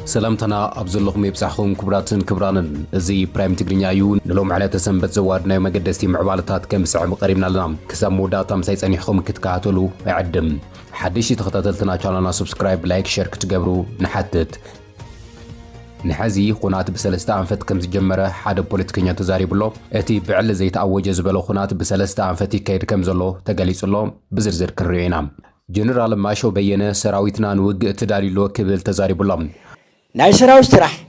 سلامتنا أبزلهم يبسحهم كبراتن كبرانن زي برايم تقرين يايون نلوم على تسنبت زوادنا ومقدستي معبالتات كم سعب قريبنا لنا كسام موداتا مسايس أنيحكم كتكاتلو يعدم حديشي تخطاتلتنا شانلنا سبسكرايب لايك شير كتقبرو نحتت نحزي قنات بسلستا أنفت كم زجمرة حدا بوليتكينيا تزاري بلو اتي بعل زي تأوج زبلو قنات بسلستا أنفتي كيد كم زلو تقاليس اللو بزرزر كرينا جنرال ماشو بينا سراويتنا نوق تداري لو كبل تزاري بلو ناي سراو استراح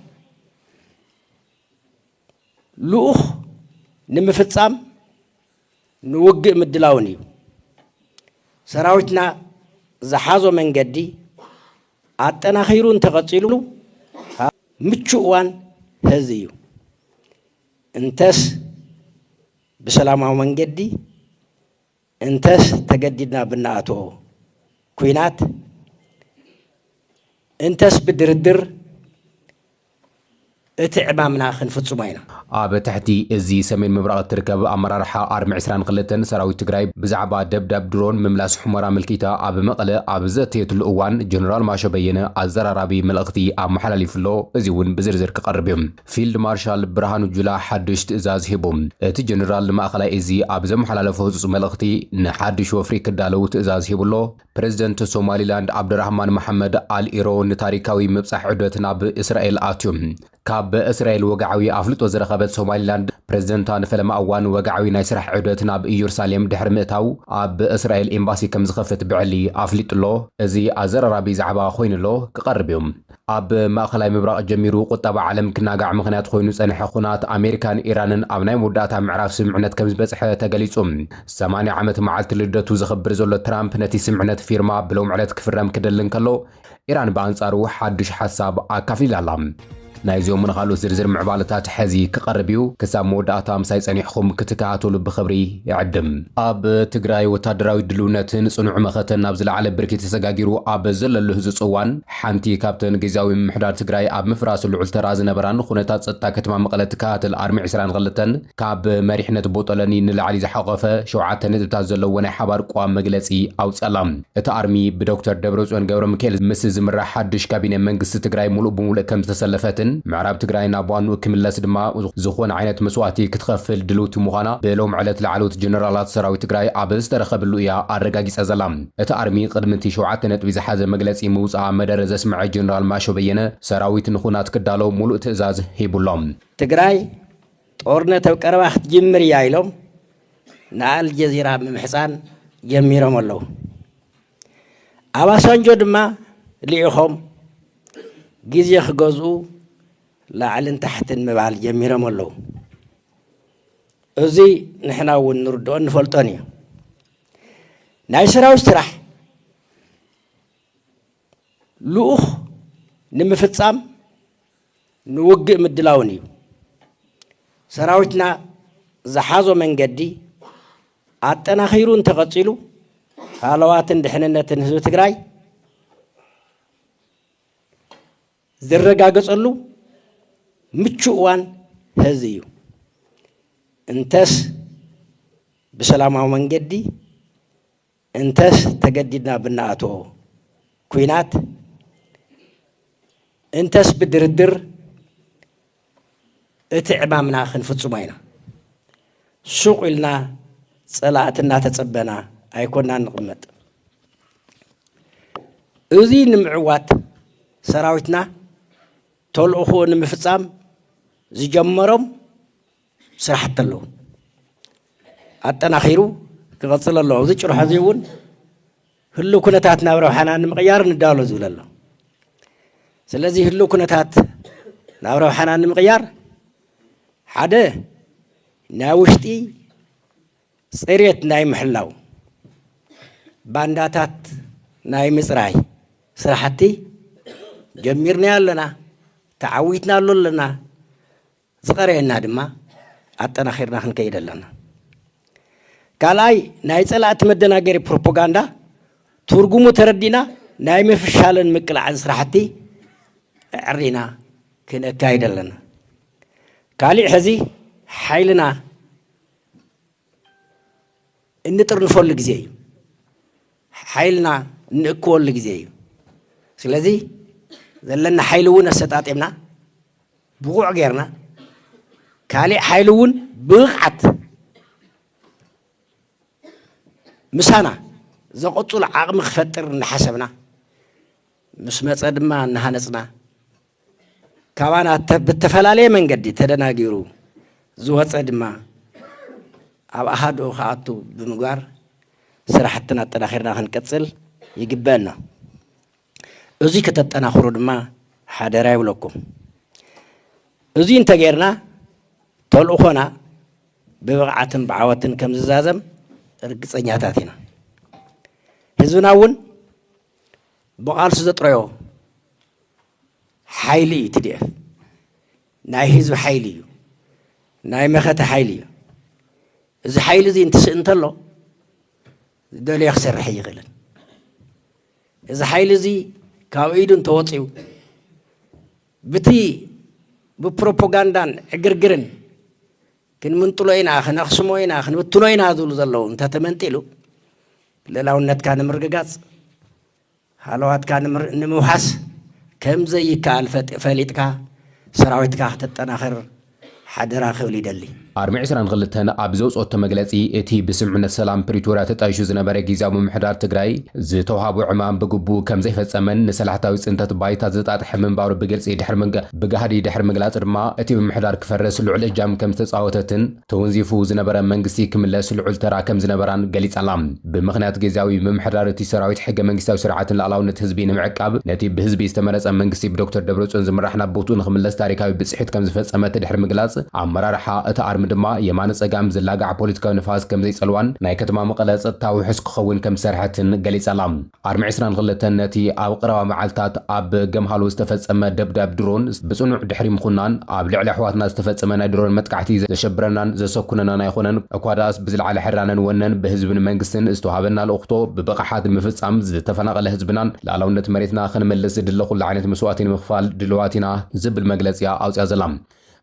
لوخ نمفصام نوق مدلاوني سراويتنا زحازو منجدي عطنا خيرون تقصيلو متشوان هزيو انتس بسلامه منجدي انتس تجددنا بناتو كوينات انتس بدردر اتعمامنا خنفصمينا بتحتي ازي سمين مبرق تركب امرارحا ارمع سران قلتن سراوي تግራይ بزعبا دبدب درون مملاس حمرا ملكيتا اب مقله اب زتيت الاوان جنرال ماشو بينه ازرارابي ملقتي ام محللي فلو ازيون بزرزر كقربهم فيلد مارشال برهانو جولا حدش تزاز هبوم ات جنرال ماخلا ازي اب زم حلالفو حصص ملقتي نحدش وفري كدالو تزاز هبلو بريزيدنت سوماليلاند عبد الرحمن محمد آل إيرون تاريخاوي مبصح عدتنا بإسرائيل آتيوم كاب إسرائيل وقعوي أفلت وزرخبت سوماليلاند بريزيدنتان فلما أوان وقعوي نايسرح عدتنا بإيرساليم دحر مئتاو أب إسرائيل إمباسي كم زخفت بعلي أفلت له زي أزر رابي زعبا خوين له كقربيهم أب ماخلاي مبرق جميرو قطبع عالم كنا قاع مخنات خوينو سنح خونات أمريكان إيرانن أبناي موداتا معراف سمعنت كم زبصح تقليصهم 8 عامت معالت لدتو زخبر زولو ترامب نتي سمعنت فيرما بلو معلت كفرم كدلن كلو إيران بانصارو حدش حساب أكافيل علام نايزيوم من خالو زرزر معبالتات حزي كقربيو كسام موداتا مساي صنيحكم كتكاتلو بخبري يعدم اب تግራይ وتادراوي دلونتن صنع مختن اب زلعله بركيت تسغاغيرو اب زلله ህዝ ጽዋን ሓንቲ ካብተን ግዛዊ ምሕዳር ትግራይ ኣብ ምፍራስ ልዑል ተራዝ ነበራን ኩነታት ጸጥታ ከተማ መቐለ ትካተል ኣርሚ 22 ካብ መሪሕነት ቦጠለኒ ንላዕሊ ዝሓቆፈ 7 ነጥብታት ዘለዎ ናይ ሓባር ቋም መግለጺ ኣውጸላም እቲ ኣርሚ ብዶክተር ደብረጽዮን ገብረ ሚካኤል ምስ ዝምራሕ ሓድሽ ካቢነ መንግስቲ ትግራይ ሙሉእ ብሙሉእ ከም ዝተሰለፈትን معرب تግራይና ባኑ ክምለስ ድማ ዝኾነ ዓይነት መስዋዕቲ ክትኸፍል ድልውቲ ምዃና በሎም ዕለት ለዓሎት ጀነራላት ሰራዊት ትግራይ ኣብ ዝተረኸብሉ እያ ኣረጋጊጸ ዘላም እቲ ኣርሚ ቅድምቲ 7 ነጥቢ ዝሓዘ መግለጺ ምውጻእ መደረ ዘስምዐ ጀነራል ማሾ በየነ ሰራዊት ንኹናት ክዳሎ ሙሉእ ትእዛዝ ሂቡሎም ትግራይ ጦርነት ኣብ ቀረባ ክትጅምር እያ ኢሎም ንኣልጀዚራ ምምሕፃን ጀሚሮም ኣለዉ ኣባሳንጆ ድማ ልኢኾም ጊዜ ክገዝኡ لاعلن تحت المبال جميرا ملو ازي نحنا ونردو نفلطاني نايسراو استراح لوخ نمفصام نوقع مدلاوني سراوتنا زحازو منجدي عطنا خيرون تقصيلو حالواتن دحننتن حزب تግራይ ዝረጋገጸሉ ምቹዋን ህዝዩ እንተስ በሰላማው መንገዲ እንተስ ተገዲድና ብናአቶ ኩይናት እንተስ ብድርድር እትዕማምና ክንፍጽሞ ኢና ሱቅ ኢልና ጸላእትና ተጸበና ኣይኮንና ንቕመጥ እዚ ንምዕዋት ሰራዊትና ተልእኾ ንምፍጻም ዝጀመሮም ስራሕቲ ኣለዉ ኣጠናኺሩ ክቐጽል ኣለዎ እዚ ጭርሖ እዚ እውን ህሉ ኩነታት ናብ ረብሓና ንምቕያር ንዳሎ ዝብል ኣሎ ስለዚ ህሉ ኩነታት ናብ ረብሓና ንምቕያር ሓደ ናይ ውሽጢ ጽሬት ናይ ምሕላው ባንዳታት ናይ ምጽራይ ስራሕቲ ጀሚርና ኣለና تعويتنا لنا زقرينا دما አጠናኺርና ክንከይድ ኣለና ካልኣይ ናይ ጸላእቲ መደናገሪ ፕሮፓጋንዳ ትርጉሙ ተረዲና ናይ ምፍሻልን ምቅላዕን ስራሕቲ ዕሪና ክንካይድ ኣለና ካልእ ሕዚ ሓይልና እንጥርንፈሉ ጊዜ እዩ ሓይልና ንእክወሉ ጊዜ እዩ ስለዚ ዘለና ሓይሉውን ኣሰጣጢምና ብቑዕ ጌርና ካልእ ሓይሉውን ብቕዓት ምሳና ዘቕጹል ዓቕሚ ክፈጥር እናሓሰብና ምስ መፀ ድማ እናሃነፅና ካባና ብተፈላለየ መንገዲ ተደናጊሩ ዝወፀ ድማ ኣብ ኣሃዱ ከኣቱ ብምግባር ስራሕትና ኣጠናኺርና ክንቀፅል ይግበአና እዙይ ከተጠናኽሩ ድማ ሓደራ ይብለኩም እዙይ እንተጌርና ተልእኾና ብብቕዓትን ብዓወትን ከም ዝዛዘም ርግፀኛታት ኢና ህዝብና እውን ብቓልሱ ዘጥረዮ ሓይሊ እዩ ትድኤፍ ናይ ህዝቢ ሓይሊ እዩ ናይ መኸተ ሓይሊ እዩ እዚ ሓይሊ እዚ እንትስእ እንተሎ ዝደልዮ ክሰርሕ ይኽእልን እዚ ሓይሊ እዚ ካብ ኢዱ እንተወፂኡ ብቲ ብፕሮፓጋንዳን ዕግርግርን ክንምንጥሎ ኢና ክነኽስሞ ኢና ክንብትኖ ኢና ዝብሉ ዘለዉ እንተተመንጢሉ ልዕላውነትካ ንምርግጋፅ ሃለዋትካ ንምውሓስ ከም ዘይከኣል ፈሊጥካ ሰራዊትካ ክትጠናኸር ሓደራ ክብል ይደሊ ኣርሚ 22 ኣብ ዘውፅኦቶ መግለፂ እቲ ብስምዕነት ሰላም ፕሪቶርያ ተጣይሹ ዝነበረ ጊዜያዊ ምምሕዳር ትግራይ ዝተውሃቡ ዕማም ብግቡእ ከም ዘይፈጸመን ንሰላሕታዊ ፅንተት ባይታ ዘጣጥሐ ምንባሩ ብግልፂ ብጋህዲ ድሕሪ ምግላፅ ድማ እቲ ምምሕዳር ክፈርስ ልዑል እጃም ከም ዝተፃወተትን ተወንዚፉ ዝነበረ መንግስቲ ክምለስ ልዑል ተራ ከም ዝነበራን ገሊፃላ ብምኽንያት ጊዜያዊ ምምሕዳር እቲ ሰራዊት ሕገ መንግስታዊ ስርዓትን ላዕላውነት ህዝቢ ንምዕቃብ ነቲ ብህዝቢ ዝተመረፀ መንግስቲ ብዶክተር ደብረፅዮን ዝምራሕ ናብ ቦቱ ንክምለስ ታሪካዊ ብፅሒት ከም ዝፈፀመ ድሕሪ ምግላፅ ኣመራርሓ እቲ ኣርሚ ድማ የማነ ፀጋም ዝላጋዕ ፖለቲካዊ ንፋስ ከም ዘይፀልዋን ናይ ከተማ መቐለ ፀጥታዊ ውሕስ ክኸውን ከም ዝሰርሐትን ገሊፃላ ኣርሚ 22 ነቲ ኣብ ቀረባ መዓልትታት ኣብ ገምሃሎ ዝተፈፀመ ደብዳብ ድሮን ብፅኑዕ ድሕሪ ምኹናን ኣብ ልዕሊ ኣሕዋትና ዝተፈፀመ ናይ ድሮን መጥቃዕቲ ዘሸብረናን ዘሰኩነናን ኣይኮነን እኳ ዳስ ብዝለዓለ ሕራንን ወነን ብህዝብን መንግስትን ዝተዋሃበና ልእኽቶ ብብቕሓት ምፍፃም ዝተፈናቐለ ህዝብናን ላዕላውነት መሬትና ክንመልስ ዝድለ ኩሉ ዓይነት መስዋእቲ ንምኽፋል ድልዋት ኢና ዝብል መግለፂያ ኣውፅያ ዘላ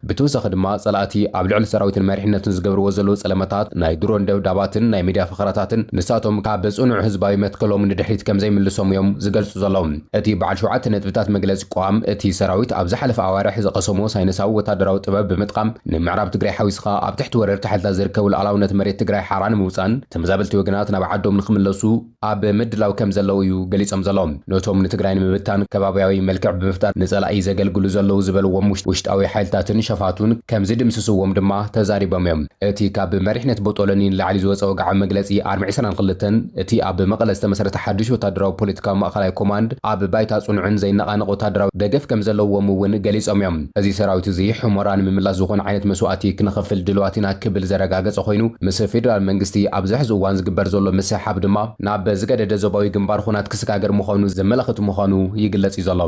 ብተወሳኺ ድማ ጸላእቲ ኣብ ልዕሊ ሰራዊትን መሪሕነትን ዝገብርዎ ዘለዉ ጸለመታት ናይ ድሮን ደብዳባትን ናይ ሚድያ ፍቕራታትን ንሳቶም ካብ ጽኑዕ ህዝባዊ መትከሎም ንድሕሪት ከም ዘይምልሶም እዮም ዝገልጹ ዘለዉ እቲ በዓል 7 ነጥብታት መግለፂ ቋም እቲ ሰራዊት ኣብ ዝሓለፈ ኣዋርሕ ዝቐሰሞ ሳይንሳዊ ወታደራዊ ጥበብ ብምጥቃም ንምዕራብ ትግራይ ሓዊስኻ ኣብ ትሕቲ ወረርቲ ሓይልታት ዝርከቡ ላዕላውነት መሬት ትግራይ ሓራ ንምውፃን ተመዛበልቲ ወገናት ናብ ዓዶም ንኽምለሱ ኣብ ምድላው ከም ዘለዉ እዩ ገሊፆም ዘለዎም ነቶም ንትግራይ ንምብታን ከባቢያዊ መልክዕ ብምፍጣር ንጸላኢ ዘገልግሉ ዘለዉ ዝበልዎም ውሽጣዊ ሓይልታትን ሸፋቱን ከም ዝድምስስዎም ድማ ተዛሪቦም እዮም እቲ ካብ መሪሕነት ቦጦለኒ ላዕሊ ዝወፀ ወግዓዊ መግለፂ ኣርሚ 22 እቲ ኣብ መቐለ ዝተመሰረተ ሓድሽ ወታደራዊ ፖለቲካዊ ማእኸላይ ኮማንድ ኣብ ባይታ ጽኑዕን ዘይነቓነቕ ወታደራዊ ደገፍ ከም ዘለዎም እውን ገሊፆም እዮም እዚ ሰራዊት እዚ ሕሞራ ንምምላስ ዝኾነ ዓይነት መስዋእቲ ክነኸፍል ድልዋት ኢና ክብል ዘረጋገፀ ኮይኑ ምስ ፌደራል መንግስቲ ኣብ ዝሕዚ እዋን ዝግበር ዘሎ ምስሓብ ድማ ናብ ዝገደደ ዞባዊ ግንባር ኩናት ክሰጋገር ምዃኑ ዘመላኽት ምዃኑ ይግለጽ እዩ ዘሎ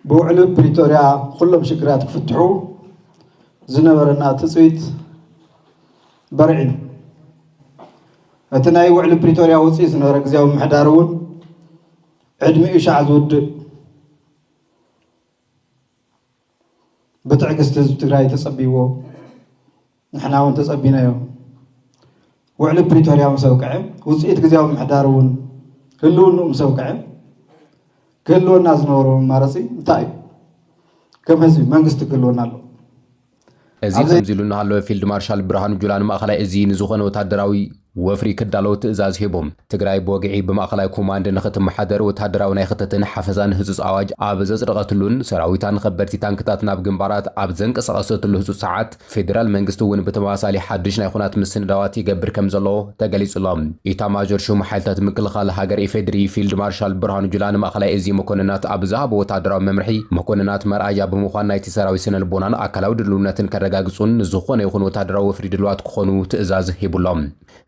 ብውዕሊ ፕሪቶርያ ኩሎም ሽግራት ክፍትሑ ዝነበረና ትፅቢት በርዒ እቲ ናይ ውዕሊ ፕሪቶርያ ውፅኢት ዝነበረ ጊዜያዊ ምምሕዳር እውን ዕድሚኡ ሻዕ ዝውድእ ብትዕግስቲ ህዝቢ ትግራይ ተፀቢዎ ንሕና እውን ተፀቢናዮ ውዕሊ ፕሪቶርያ ምስ ኣውቅዐ ውፅኢት ጊዜያዊ ምምሕዳር እውን ህልውንኡ ምስ ኣውቅዐ ክህልወና ዝነበሮ መማረፂ እንታይ እዩ ከም ህዝቢ መንግስቲ ክህልወና ኣሎ እዚ ከምዚ ኢሉ እናሃለወ ፊልድ ማርሻል ብርሃኑ ጁላ ንማእኸላይ እዚ ንዝኾነ ወታደራዊ ወፍሪ ክዳለው ትእዛዝ ሂቦም ትግራይ ብወግዒ ብማእኸላይ ኮማንድ ንኽትመሓደር ወታደራዊ ናይ ክተትን ሓፈዛን ህፁፅ ኣዋጅ ኣብ ዘፅደቐትሉን ሰራዊታን ከበድቲ ታንክታት ናብ ግንባራት ኣብ ዘንቀሳቐሰትሉ ህፁፅ ሰዓት ፌደራል መንግስቲ እውን ብተመሳሳሊ ሓድሽ ናይ ኩናት ምስንዳዋት ይገብር ከም ዘለዎ ተገሊጹሎም ኢታማዦር ሹም ሓይልታት ምክልኻል ሃገር ኢፌድሪ ፊልድ ማርሻል ብርሃኑ ጁላ ንማእኸላይ እዚ መኮንናት ኣብ ዝሃቦ ወታደራዊ መምርሒ መኮንናት መርኣያ ብምዃን ናይቲ ሰራዊት ስነ ልቦናን ኣካላዊ ድልውነትን ከረጋግጹን ዝኾነ ይኹን ወታደራዊ ወፍሪ ድልዋት ክኾኑ ትእዛዝ ሂቡሎም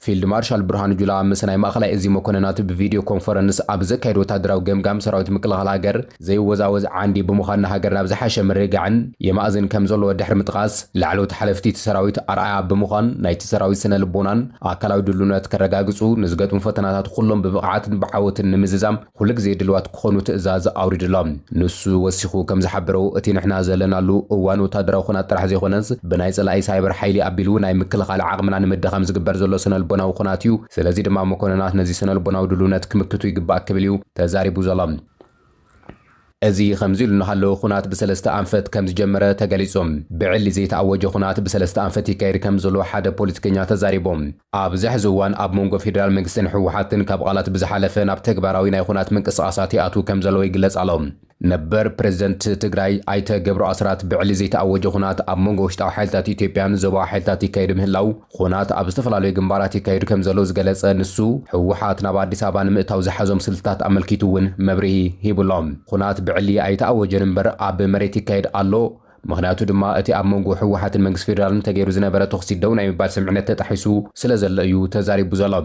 ፊልድ ማርሻል ብርሃኑ ጁላ ምስ ናይ ማእኸላይ እዚ መኮንናት ብቪድዮ ኮንፈረንስ ኣብ ዘካየድ ወታደራዊ ገምጋም ሰራዊት ምክልኻል ሃገር ዘይወዛወዝ ዓንዲ ብምዃን ንሃገር ናብ ዝሓሸ ምርግጋዕን የማእዝን ከም ዘለዎ ድሕሪ ምጥቃስ ላዕለዎት ሓለፍቲ እቲ ሰራዊት ኣርኣያ ብምዃን ናይቲ ሰራዊት ስነ ልቦናን ኣካላዊ ድልውነት ከረጋግጹ ንዝገጥሙ ፈተናታት ኩሎም ብብቕዓትን ብዓወትን ንምዝዛም ኩሉ ግዜ ድልዋት ክኾኑ ትእዛዝ ኣውሪድሎም ንሱ ወሲኹ ከም ዝሓበሮ እቲ ንሕና ዘለናሉ እዋን ወታደራዊ ኩናት ጥራሕ ዘይኮነስ ብናይ ጸላኢ ሳይበር ሓይሊ ኣቢሉ ናይ ምክልኻል ዓቕምና ንምድኻም ዝግበር ዘሎ ስነ ልቦናዊ ኩናት እዩ ስለዚ ድማ መኮንናት ነዚ ስነ ልቦናዊ ድልውነት ክምክቱ ይግባእ ክብል እዩ ተዛሪቡ ዘሎ እዚ ከምዚ ኢሉ እናሃለዉ ኩናት ብሰለስተ ኣንፈት ከም ዝጀመረ ተገሊጾም ብዕሊ ዘይተኣወጀ ኩናት ብሰለስተ ኣንፈት ይካየድ ከም ዘሎ ሓደ ፖለቲከኛ ተዛሪቦም ኣብዚ ሕዚ እዋን ኣብ መንጎ ፌደራል መንግስትን ሕወሓትን ካብ ቃላት ብዝሓለፈ ናብ ተግባራዊ ናይ ኩናት ምንቅስቃሳት ይኣቱ ከም ዘለዎ ይግለጽ ኣሎ ነበር ፕሬዝደንት ትግራይ ኣይተ ገብሩ ኣስራት ብዕሊ ዘይተኣወጀ ኩናት ኣብ መንጎ ውሽጣዊ ሓይልታት ኢትዮጵያን ዞባዊ ሓይልታት ይካየድ ምህላው ኩናት ኣብ ዝተፈላለዩ ግንባራት ይካየድ ከም ዘሎ ዝገለጸ ንሱ ሕወሓት ናብ ኣዲስ ኣበባ ንምእታው ዝሓዞም ስልትታት ኣመልኪቱ እውን መብርሂ ሂቡሎም ኩናት ብዕሊ ኣይተኣወጀን እምበር ኣብ መሬት ይካየድ ኣሎ ምክንያቱ ድማ እቲ ኣብ መንጎ ሕወሓትን መንግስቲ ፌደራልን ተገይሩ ዝነበረ ተኽሲ ደው ናይ ምባል ስምዕነት ተጣሒሱ ስለ ዘሎ እዩ ተዛሪቡ ዘሎ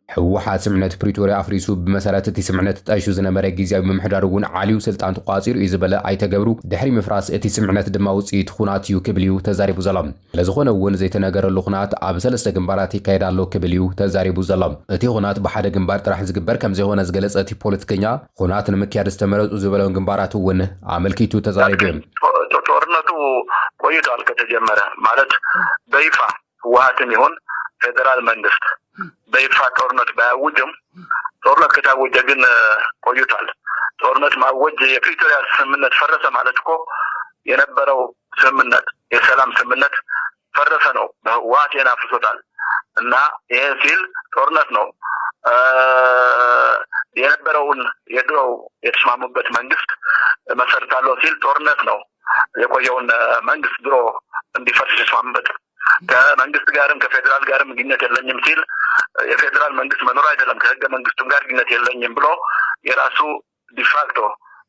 ሕወሓት ስምዕነት ፕሪቶሪያ ኣፍሪሱ ብመሰረት እቲ ስምዕነት ተጣይሹ ዝነበረ ግዚያዊ ምምሕዳር እውን ዓልዩ ስልጣን ተቋፂሩ እዩ ዝበለ ኣይተገብሩ ድሕሪ ምፍራስ እቲ ስምዕነት ድማ ውፅኢት ኩናት እዩ ክብል እዩ ተዛሪቡ ዘሎ ስለዝኾነ እውን ዘይተነገረሉ ኩናት ኣብ ሰለስተ ግንባራት ይካየድ ኣሎ ክብል እዩ ተዛሪቡ ዘሎ እቲ ኩናት ብሓደ ግንባር ጥራሕ ዝግበር ከም ዘይኮነ ዝገለጸ እቲ ፖለቲከኛ ኩናት ንምክያድ ዝተመረፁ ዝበለውን ግንባራት እውን ኣመልኪቱ ተዛሪቡ ጦርነቱ ቆይቷል ከተጀመረ ማለት በይፋ ህወሓትን ይሁን ፌደራል መንግስት በይፋ ጦርነት ባያውጅም ጦርነት ከታወጀ ግን ቆይቷል ጦርነት ማወጅ የፕሪቶሪያ ስምምነት ፈረሰ ማለት እኮ የነበረው ስምምነት የሰላም ስምምነት ፈረሰ ነው በህወሓት የናፍሶታል እና ይሄ ሲል ጦርነት ነው የነበረውን የድሮው የተስማሙበት መንግስት መሰረታለው ሲል ጦርነት ነው የቆየውን መንግስት ድሮ እንዲፈርስ ተስማምበት ከመንግስት ጋርም ከፌደራል ጋርም ግንኙነት የለኝም ሲል የፌደራል መንግስት መኖር አይደለም ከህገ መንግስቱም ጋር ግንኙነት የለኝም ብሎ የራሱ ዲፋክቶ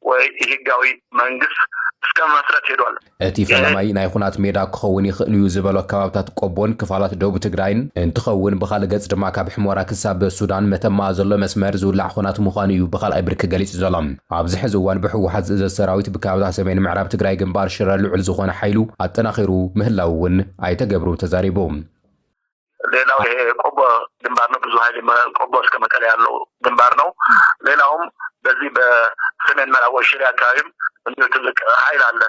ወይ ህጋዊ መንግስት እስከ መስረት ሄዷል እቲ ፈላማይ ናይ ኩናት ሜዳ ክኸውን ይኽእል እዩ ዝበሎ ከባብታት ቆቦን ክፋላት ደቡብ ትግራይን እንትኸውን ብኻልእ ገጽ ድማ ካብ ሕሞራ ክሳብ ሱዳን መተማ ዘሎ መስመር ዝውላዕ ኩናት ምዃኑ እዩ ብኻልኣይ ብርኪ ገሊጹ ዘሎ ኣብዚ ሕዚ እዋን ብሕወሓት ዝእዘዝ ሰራዊት ብከባቢታት ሰሜን ምዕራብ ትግራይ ግንባር ሽረ ልዑል ዝኾነ ሓይሉ ኣጠናኺሩ ምህላው እውን ኣይተገብሩ ተዛሪቡ ሌላው ይሄ ቆቦ ግንባር ነው ብዙ ኃይል ቆቦ እስከ መቀሌ ያለው ግንባር ነው ሌላውም በዚህ በሰሜን ምዕራብ ሽሬ አካባቢም እንዲሁ ትልቅ ኃይል አለ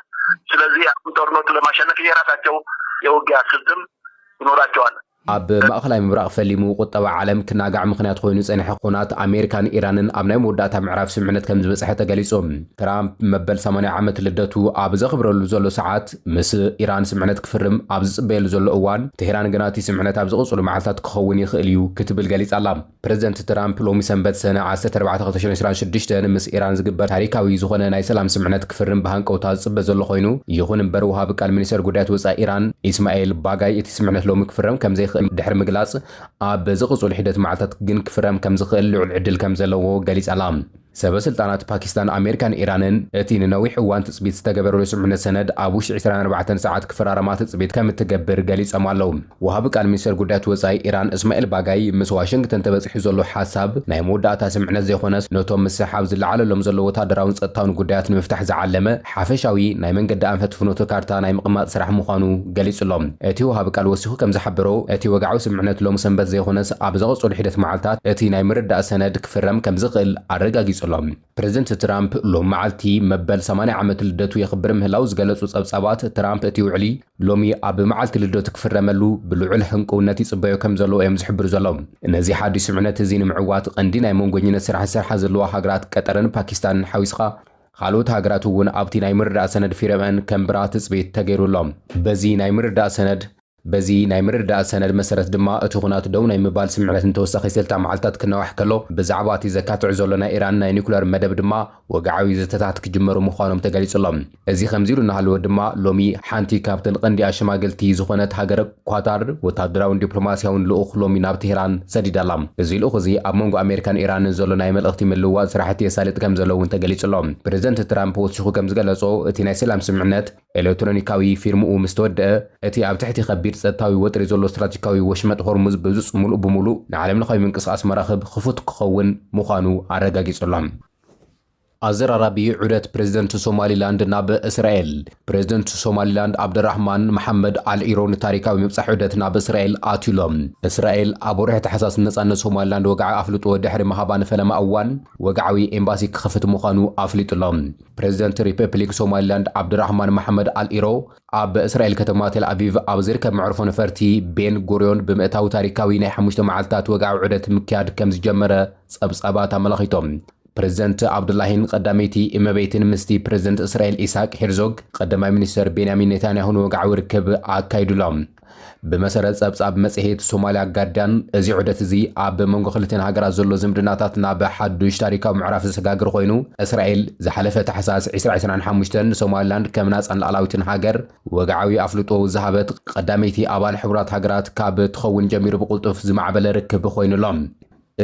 ስለዚህ ጦርነቱ ለማሸነፍ የራሳቸው የውጊያ ስልትም ይኖራቸዋል ኣብ ማእኸላይ ምብራቕ ፈሊሙ ቁጠባ ዓለም ክናጋዕ ምኽንያት ኮይኑ ጸኒሐ ኩናት ኣሜሪካን ኢራንን ኣብ ናይ መወዳእታ ምዕራፍ ስምምነት ከም ዝበጽሐ ተገሊጾም ትራምፕ መበል 80 ዓመት ልደቱ ኣብ ዘኽብረሉ ዘሎ ሰዓት ምስ ኢራን ስምምነት ክፍርም ኣብ ዝጽበየሉ ዘሎ እዋን ትሄራን ግና እቲ ስምምነት ኣብ ዝቕጽሉ መዓልታት ክኸውን ይኽእል እዩ ክትብል ገሊጻ ኣላ ፕሬዝደንት ትራምፕ ሎሚ ሰንበት ሰነ 14 2026 ምስ ኢራን ዝግበር ታሪካዊ ዝኾነ ናይ ሰላም ስምምነት ክፍርም ብሃንቀውታ ዝጽበ ዘሎ ኮይኑ ይኹን እምበር ወሃቢ ቃል ሚኒስተር ጉዳያት ወጻኢ ኢራን ኢስማኤል ባጋይ እቲ ስምምነት ሎሚ ክፍረም ከም ዘይኽእል ድሕሪ ምግላጽ ኣብ ዝቕጽሉ ሒደት መዓልታት ግን ክፍረም ከም ዝኽእል ልዑል ዕድል ከም ዘለዎ ገሊጻ ኣላ ሰበስልጣናት ፓኪስታን ኣሜሪካን ኢራንን እቲ ንነዊሕ እዋን ትጽቢት ዝተገበረሉ ስምምነት ሰነድ ኣብ ውሽጢ 24 ሰዓት ክፈራረማ ትጽቢት ከም እትገብር ገሊጾም ኣለዉ ወሃቢ ቃል ሚኒስተር ጉዳያት ወጻኢ ኢራን እስማኤል ባጋይ ምስ ዋሽንግተን ተበፂሑ ዘሎ ሓሳብ ናይ መወዳእታ ስምምነት ዘይኮነስ ነቶም ምስሓብ ዝለዓለሎም ዘሎ ወታደራውን ጸጥታውን ጉዳያት ንምፍታሕ ዝዓለመ ሓፈሻዊ ናይ መንገዲ ኣንፈት ፍኖተ ካርታ ናይ ምቕማጥ ስራሕ ምዃኑ ገሊጹሎም እቲ ወሃቢ ቃል ወሲኹ ከም ዝሓበሮ እቲ ወግዓዊ ስምምነት ሎሚ ሰንበት ዘይኮነስ ኣብ ዝቕጽሉ ሒደት መዓልታት እቲ ናይ ምርዳእ ሰነድ ክፍረም ከም ዝኽእል ኣረጋጊጹ ፕሬዝደንት ትራምፕ ሎሚ መዓልቲ መበል 80 ዓመት ልደቱ የኽብር ምህላው ዝገለጹ ጸብጻባት ትራምፕ እቲ ውዕሊ ሎሚ ኣብ መዓልቲ ልደቱ ክፍረመሉ ብልዑል ሕንቅውነት ይጽበዮ ከም ዘለዎ እዮም ዝሕብሩ ዘሎም ነዚ ሓዲስ ስምምነት እዚ ንምዕዋት ቀንዲ ናይ መንጎኝነት ስራሕ ዝሰርሓ ዘለዋ ሃገራት ቀጠርን ፓኪስታንን ሓዊስኻ ካልኦት ሃገራት እውን ኣብቲ ናይ ምርዳእ ሰነድ ፊርመን ከምብራ ትጽቢት ተገይሩሎም በዚ ናይ ምርዳእ ሰነድ መሰረት ድማ እቲ ኩናት ደው ናይ ምባል ስምምነት እንተወሳኺ ስልታ መዓልታት ክነዋሕ ከሎ ብዛዕባ እቲ ዘካትዑ ዘሎ ናይ ኢራን ናይ ኒኩለር መደብ ድማ ወግዓዊ ዘተታት ክጅመሩ ምዃኖም ተገሊጹሎም እዚ ከምዚ ኢሉ እናሃለወ ድማ ሎሚ ሓንቲ ካብተን ቀንዲ ኣሸማገልቲ ዝኾነት ሃገር ኳታር ወታደራውን ዲፕሎማስያውን ልኡኽ ሎሚ ናብ ትሄራን ሰዲዳላ እዚ ልኡኽ እዚ ኣብ መንጎ ኣሜሪካን ኢራንን ዘሎ ናይ መልእኽቲ ምልውዋጥ ስራሕቲ የሳልጥ ከም ዘሎ እውን ተገሊጹሎም ፕሬዝደንት ትራምፕ ወሲኹ ከም ዝገለጾ እቲ ናይ ሰላም ስምምነት ኤሌክትሮኒካዊ ፊርምኡ ምስ ተወድአ እቲ ኣብ ትሕቲ ከቢድ ጸጥታዊ ወጥሪ ዘሎ ስትራቴጂካዊ ወሽመጥ ሆርሙዝ ብብዙፅ ሙሉእ ብሙሉእ ንዓለም ለኻዊ ምንቅስቓስ መራኽብ ክፉት ክኸውን ምዃኑ ኣረጋጊጹሎም ኣዘራራቢ ዑደት ፕሬዝደንት ሶማሊላንድ ናብ እስራኤል ፕሬዝደንት ሶማሊላንድ ዓብድራሕማን መሐመድ አልዒሮ ንታሪካዊ ምብጻሕ ዑደት ናብ እስራኤል ኣትሎም እስራኤል ኣብ ወርሒ ታሕሳስ ነጻነት ሶማሊላንድ ወግዓዊ ኣፍልጦ ድሕሪ መሃባ ንፈለማ እዋን ወግዓዊ ኤምባሲ ክኸፍት ምዃኑ ኣፍሊጡሎም ፕሬዝደንት ሪፐብሊክ ሶማሊላንድ ዓብድራሕማን መሐመድ አልዒሮ ኣብ እስራኤል ከተማ ቴል አቪቭ ኣብ ዝርከብ መዕርፎ ነፈርቲ ቤን ጉሪዮን ብምእታው ታሪካዊ ናይ 5 መዓልታት ወግዓዊ ዑደት ምክያድ ከም ዝጀመረ ጸብጻባት ኣመላኺቶም ፕሬዚደንት ዓብዱላሂን ቀዳመይቲ እመቤትን ምስቲ ፕሬዚደንት እስራኤል ኢሳቅ ሄርዞግ ቀዳማይ ሚኒስትር ቤንያሚን ኔታንያሁን ወግዓዊ ርክብ ኣካይዱሎም ብመሰረት ጸብጻብ መጽሔት ሶማሊያ ጋርዲያን እዚ ዑደት እዚ ኣብ መንጎ ክልተን ሃገራት ዘሎ ዝምድናታት ናብ ሓዱሽ ታሪካዊ ምዕራፍ ዘሰጋግር ኮይኑ እስራኤል ዝሓለፈ ታሕሳስ 2025 ሶማሊላንድ ከም ናጻን ሉዓላዊትን ሃገር ወግዓዊ ኣፍልጦ ዝሃበት ቀዳመይቲ ኣባል ሕቡራት ሃገራት ካብ ትኸውን ጀሚሩ ብቁልጡፍ ዝማዕበለ ርክብ ኮይኑሎም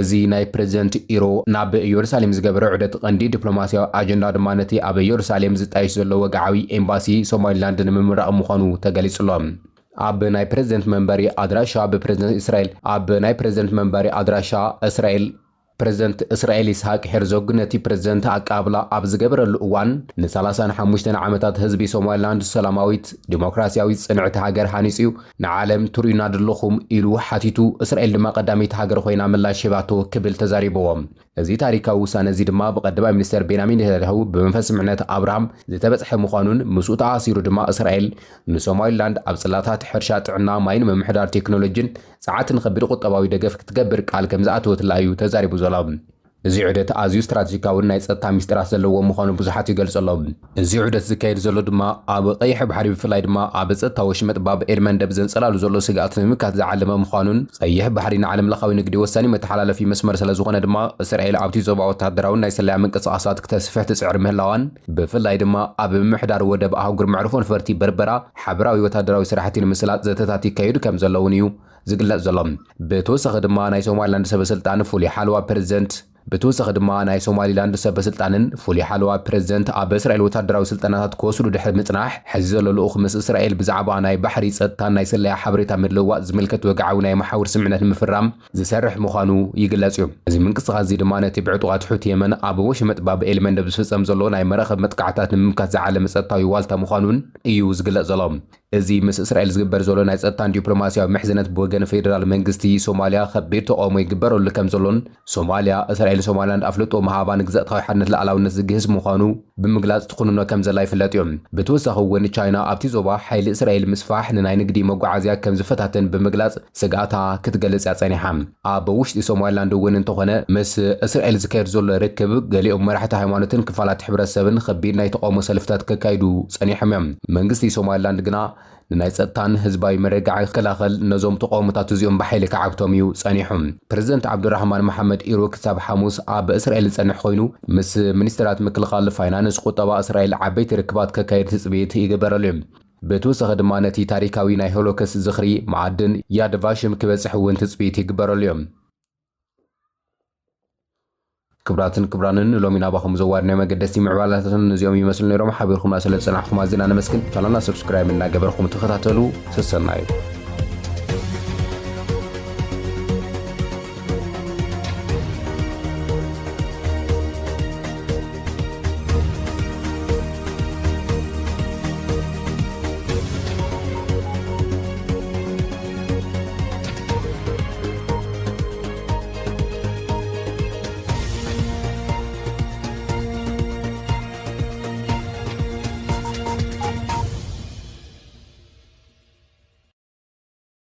እዚ ናይ ፕሬዚደንት ኢሮ ናብ ኢየሩሳሌም ዝገበረ ዑደት ቀንዲ ዲፕሎማስያዊ ኣጀንዳ ድማ ነቲ ኣብ ኢየሩሳሌም ዝጣየሽ ዘሎ ወግዓዊ ኤምባሲ ሶማሊላንድ ንምምራቕ ምዃኑ ተገሊጹሎም ኣብ ናይ ፕሬዚደንት መንበሪ ኣድራሻ ብፕሬዚደንት እስራኤል ኣብ ናይ ፕሬዚደንት መንበሪ ኣድራሻ እስራኤል ፕሬዚደንት እስራኤል ኢስሐቅ ሄርዞግ ነቲ ፕሬዚደንት ኣቃብላ ኣብ ዝገበረሉ እዋን ን35 ዓመታት ህዝቢ ሶማሊላንድ ሰላማዊት ዲሞክራስያዊት ጽንዕቲ ሃገር ሃኒጽዩ ንዓለም ትርኢና ድለኹም ኢሉ ሓቲቱ እስራኤል ድማ ቀዳሚት ሃገር ኮይና ምላሽ ሂባቶ ክብል ተዛሪብዎም እዚ ታሪካዊ ውሳነ እዚ ድማ ብቀዳማይ ሚኒስትር ቤንያሚን ኔታንያሁ ብመንፈስ ስምዕነት አብርሃም ዝተበጽሐ ምዃኑን ምስኡ ተኣሲሩ ድማ እስራኤል ንሶማሊላንድ ኣብ ጽላታት ሕርሻ ጥዕና ማይን ምምሕዳር ቴክኖሎጂን ጸዓትን ከቢድ ቁጠባዊ ደገፍ ክትገብር ቃል ከም ዝኣተወትላ እዩ ተዛሪቡ ዘሎ እዚ ዑደት ኣዝዩ ስትራቴጂካውን ናይ ጸጥታ ሚስጥራት ዘለዎ ምዃኑ ብዙሓት ይገልጸሎም እዚ ዑደት ዝካየድ ዘሎ ድማ ኣብ ቀይሕ ባሕሪ ብፍላይ ድማ ኣብ ጸጥታ ወሽመጥ ባብ ኤል መንደብ ዘንጸላሉ ዘሎ ስጋኣት ንምምካት ዝዓለመ ምዃኑን ቀይሕ ባሕሪ ንዓለም ለኻዊ ንግዲ ወሳኒ መተሓላለፊ መስመር ስለ ዝኾነ ድማ እስራኤል ኣብቲ ዞባ ወታደራውን ናይ ሰላያ ምንቅስቓሳት ክተስፍሕ ትጽዕር ምህላዋን ብፍላይ ድማ ኣብ ምምሕዳር ወደብ ኣህጉር መዕርፎ ነፈርቲ በርበራ ሓበራዊ ወታደራዊ ስራሕቲ ንምስላጥ ዘተታት ይካየዱ ከም ዘለውን እዩ ዝግለጽ ዘሎ ብተወሳኺ ድማ ናይ ሶማሊላንድ ሰበስልጣን ፍሉይ ሓለዋ ፕሬዚደንት ብተወሳኺ ድማ ናይ ሶማሊላንድ ሰበስልጣንን ፍሉይ ሓለዋ ፕሬዚደንት ኣብ እስራኤል ወታደራዊ ስልጣናታት ክወስዱ ድሕሪ ምጽናሕ ሕዚ ዘሎ ልኡኽ ምስ እስራኤል ብዛዕባ ናይ ባሕሪ ጸጥታን ናይ ሰላያ ሓበሬታ ምልውዋጥ ዝምልከት ወግዓዊ ናይ መሓውር ስምዕነት ምፍራም ዝሰርሕ ምዃኑ ይግለጽ እዩ እዚ ምንቅስቓስ እዚ ድማ ነቲ ብዕጡቓት ሕውቲ የመን ኣብ ወሽመጥ ባብ ኤል መንደብ ዝፍጸም ዘሎ ናይ መራኸቢ መጥቃዕታት ንምምካት ዝዓለመ ጸጥታዊ ዋልታ ምዃኑን እዩ ዝግለጽ ዘሎ እዚ ምስ እስራኤል ዝግበር ዘሎ ናይ ጸጥታን ዲፕሎማስያዊ ምሕዝነት ብወገን ፌደራል መንግስቲ ሶማልያ ከቢድ ተቃውሞ ይግበረሉ ከም ዘሎን ሶማልያ እስራኤል ሶማሊላንድ ኣፍልጦ መሃባ ንግዛእታዊ ሓድነት ሉዓላውነት ዝግህዝ ምዃኑ ብምግላጽ ትኹንኖ ከም ዘላ ይፍለጥ እዩ ብተወሳኺ እውን ቻይና ኣብቲ ዞባ ሓይሊ እስራኤል ምስፋሕ ንናይ ንግዲ መጓዓዝያ ከም ዝፈታተን ብምግላጽ ስጋኣታ ክትገልጽ እያ ጸኒሓ ኣብ ውሽጢ ሶማሊላንድ እውን እንተኾነ ምስ እስራኤል ዝካየድ ዘሎ ርክብ ገሊኦም መራሕቲ ሃይማኖትን ክፋላት ሕብረተሰብን ከቢድ ናይ ተቃውሞ ሰልፍታት ከካይዱ ጸኒሖም እዮም መንግስቲ ሶማሊላንድ ግና ንናይ ጸጥታን ህዝባዊ መረጋዒ ክላኸል ነዞም ተቃውሞታት እዚኦም ብሓይሊ ከዓብቶም እዩ ጸኒሖም ፕሬዚደንት ዓብዱራህማን መሐመድ ኢሮ ክሳብ ሐሙስ ኣብ እስራኤል ዝጸንሕ ኮይኑ ምስ ሚኒስትራት ምክልኻል ፋይናንስ ቁጠባ እስራኤል ዓበይቲ ርክባት ከካይድ ትጽቢት ይግበረሉ እዩ ብተወሳኺ ድማ ነቲ ታሪካዊ ናይ ሆሎኮስት ዝኽሪ መዓድን ያድ ቫሽም ክበጽሕ እውን ትጽቢት ይግበረሉ እዮም ክብራትን ክብራንን ሎሚ ናባኹም ዘዋድናዮ መገደስቲ ምዕባላታትን እዚኦም ይመስሉ ነይሮም ሓቢርኩም ስለ ዝጸናሕኩም ኣዝና ነመስግን ቻናልና ሰብስክራይብ እናገበርኩም ተኸታተሉ ስሰናዩ